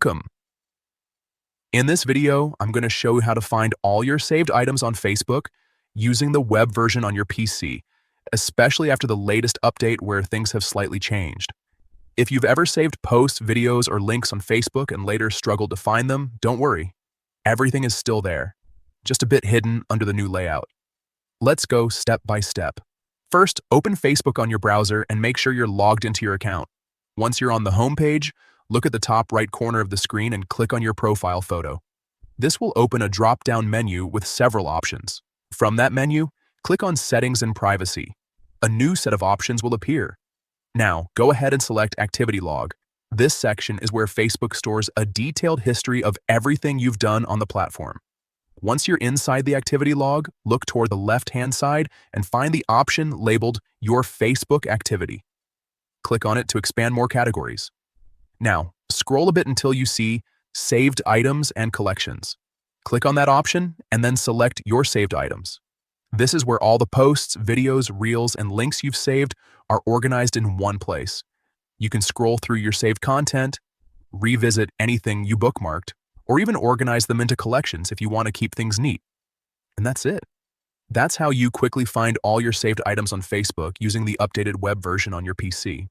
Welcome. In this video, I'm going to show you how to find all your saved items on Facebook using the web version on your PC, especially after the latest update where things have slightly changed. If you've ever saved posts, videos, or links on Facebook and later struggled to find them, don't worry. Everything is still there, just a bit hidden under the new layout. Let's go step by step. First, open Facebook on your browser and make sure you're logged into your account. Once you're on the home page, look at the top right corner of the screen and click on your profile photo. This will open a drop-down menu with several options. From that menu, click on Settings and Privacy. A new set of options will appear. Now, go ahead and select Activity Log. This section is where Facebook stores a detailed history of everything you've done on the platform. Once you're inside the activity log, look toward the left-hand side and find the option labeled Your Facebook Activity. Click on it to expand more categories. Now, scroll a bit until you see Saved Items and Collections. Click on that option and then select Your Saved Items. This is where all the posts, videos, reels, and links you've saved are organized in one place. You can scroll through your saved content, revisit anything you bookmarked, or even organize them into collections if you want to keep things neat. And that's it. That's how you quickly find all your saved items on Facebook using the updated web version on your PC.